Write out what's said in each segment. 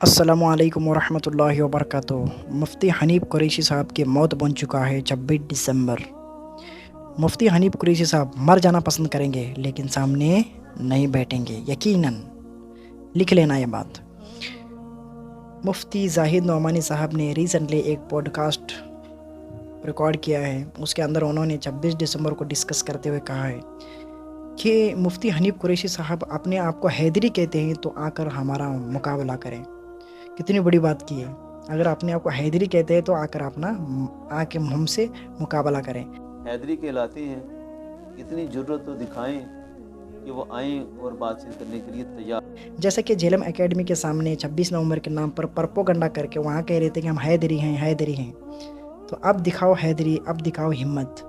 अस्सलामु अलैकुम वरहमतुल्लाहि वबरकातुहू। मुफ्ती हनीफ कुरैशी साहब की मौत बन चुका है 26 दिसंबर। मुफ्ती हनीफ कुरैशी साहब मर जाना पसंद करेंगे लेकिन सामने नहीं बैठेंगे, यकीनन लिख लेना ये बात। मुफ्ती जाहिद नौमानी साहब ने रिसेंटली एक पॉडकास्ट रिकॉर्ड किया है। उसके अंदर उन्होंने 26 दिसंबर को डिस्कस करते हुए कहा है कि मुफ्ती हनीफ कुरैशी साहब अपने आप को हैदरी कहते हैं तो आकर हमारा मुकाबला करें। कितनी बड़ी बात की है। अगर अपने आप को हैदरी कहते हैं तो आकर आके हमसे मुकाबला करें। हैदरी कहलाते हैं, इतनी जुर्रत तो दिखाएं कि वो आएँ और बातचीत करने के लिए तैयार। जैसा कि झेलम एकेडमी के सामने 26 नवंबर के नाम पर प्रोपेगेंडा करके वहाँ कह रहे थे कि हम हैदरी हैं। तो अब दिखाओ हैदरी, अब दिखाओ हिम्मत,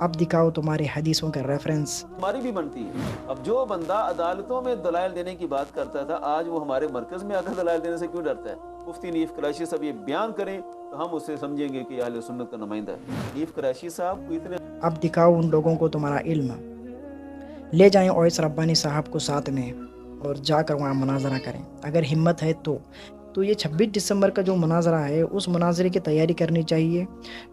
अब दिखाओ तुम्हारे हदीसों का रेफरेंस। हमारी भी बनती है। अब जो बंदा अदालतों में दलाइल देने की बात करता था, आज वो हमारे मरकज में आकर दलाइल देने से क्यों डरता है? मुफ्ती हनीफ कुरैशी साहब ये बयान करें तो हम उससे समझेंगे कि अहले सुन्नत का नुमाइंदा है। हनीफ कुरैशी साहब को इतने अब दिखाओ उन लोगों को तुम्हारा इल्म। ले जाएं ओवैस रब्बानी साहब को साथ में और जाकर वहाँ मुनाजरा करें। अगर हिम्मत है तो ये 26 दिसंबर का जो मुनाजरा है उस मुनाजरे की तैयारी करनी चाहिए।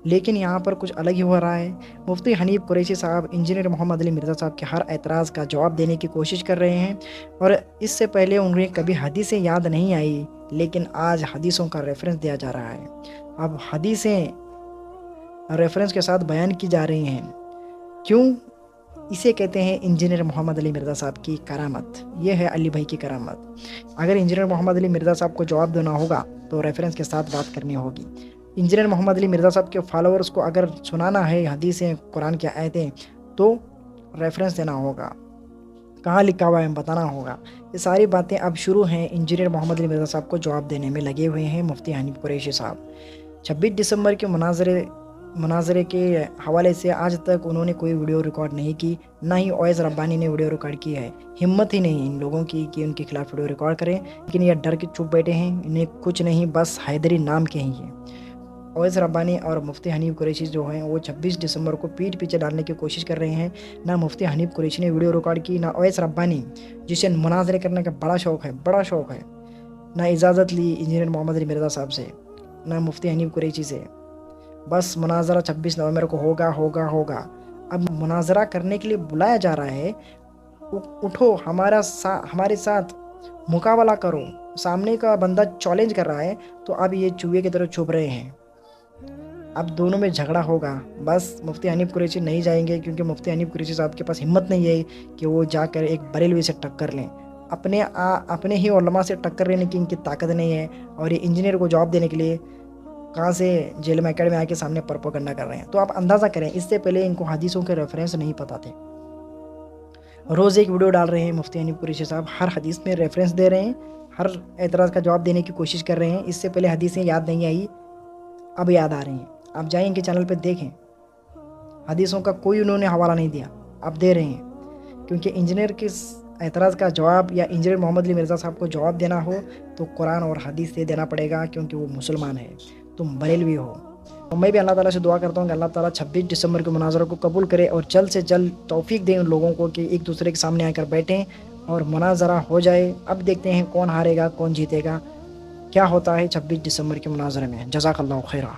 लेकिन यहाँ पर कुछ अलग ही हो रहा है। मुफ्ती हनीफ कुरैशी साहब इंजीनियर मोहम्मद अली मिर्ज़ा साहब के हर एतराज़ का जवाब देने की कोशिश कर रहे हैं और इससे पहले उन्हें कभी हदीसें याद नहीं आई, लेकिन आज हदीसों का रेफरेंस दिया जा रहा है। अब हदीसें रेफरेंस के साथ बयान की जा रही हैं। क्यों? इसे कहते हैं इंजीनियर मोहम्मद अली मिर्ज़ा साहब की करामत। ये है अली भाई की करामत। अगर इंजीनियर मोहम्मद अली मिर्ज़ा साहब को जवाब देना होगा तो रेफरेंस के साथ बात करनी होगी। इंजीनियर मोहम्मद अली मिर्ज़ा साहब के फॉलोअर्स को अगर सुनाना है हदीसें, कुरान की आयतें, तो रेफरेंस देना होगा, कहाँ लिखा हुआ है बताना होगा। ये सारी बातें अब शुरू हैं। इंजीनियर मोहम्मद अली मिर्ज़ा साहब को जवाब देने में लगे हुए हैं मुफ्ती हनीफ कुरैशी साहब। 26 दिसंबर के मुनाजरे के हवाले से आज तक उन्होंने कोई वीडियो रिकॉर्ड नहीं की, ना ही ओवैस रब्बानी ने वीडियो रिकॉर्ड की है। हिम्मत ही नहीं इन लोगों की कि उनके खिलाफ वीडियो रिकॉर्ड करें, लेकिन ये डर के चुप बैठे हैं। इन्हें कुछ नहीं, बस हैदरी नाम के ही है। ओवैस रब्बानी और मुफ्ती हनीफ कुरैशी जो हैं वो 26 दिसंबर को पीठ पीछे डालने की कोशिश कर रहे हैं। ना मुफ्ती हनीफ कुरैशी ने वीडियो रिकॉर्ड की, ना ओवैस रब्बानी जिसे मुनाजरे करने का बड़ा शौक़ है, ना इजाज़त ली इंजीनियर मोहम्मद अली मिर्ज़ा साहब से, ना मुफ्ती हनीफ कुरैशी से। बस मुनाजरा 26 नवंबर को होगा। अब मुनाजरा करने के लिए बुलाया जा रहा है। उठो, हमारे साथ मुकाबला करो। सामने का बंदा चैलेंज कर रहा है तो अब ये चूहे की तरह छुप रहे हैं। अब दोनों में झगड़ा होगा। बस मुफ्ती हनीफ कुरैशी नहीं जाएंगे क्योंकि मुफ्ती हनीफ कुरैशी साहब के पास हिम्मत नहीं है कि वो जाकर एक बरेलवी से टक्कर लें। अपने ही उलमा से टक्कर लेने की इनकी ताकत नहीं है और ये इंजीनियर को जवाब देने के लिए कहाँ से झेलम एकेडमी आके सामने प्रोपेगेंडा कर रहे हैं। तो आप अंदाज़ा करें, इससे पहले इनको हदीसों के रेफरेंस नहीं पता थे। रोज़ एक वीडियो डाल रहे हैं मुफ्ती हनीफ कुरैशी साहब, हर हदीस में रेफरेंस दे रहे हैं, हर एतराज़ का जवाब देने की कोशिश कर रहे हैं। इससे पहले हदीसें याद नहीं आई, अब याद आ रही हैं। आप जाएँ इनके चैनल पर देखें, हदीसों का कोई उन्होंने हवाला नहीं दिया, अब दे रहे हैं। क्योंकि इंजीनियर के एतराज़ का जवाब या इंजीनियर मोहम्मद अली मिर्ज़ा साहब को जवाब देना हो तो कुरान और हदीस से देना पड़ेगा, क्योंकि वो मुसलमान है, तुम बरेलवी हो। तो मैं भी अल्लाह ताला से दुआ करता हूँ कि अल्लाह ताला 26 दिसंबर के मुनाजरा को कबूल करे और जल्द से जल्द तौफीक दें उन लोगों को कि एक दूसरे के सामने आकर बैठें और मुनाजरा हो जाए। अब देखते हैं कौन हारेगा, कौन जीतेगा, क्या होता है 26 दिसंबर के मुनाजरे में। जज़ाकल्लाहु खैरा।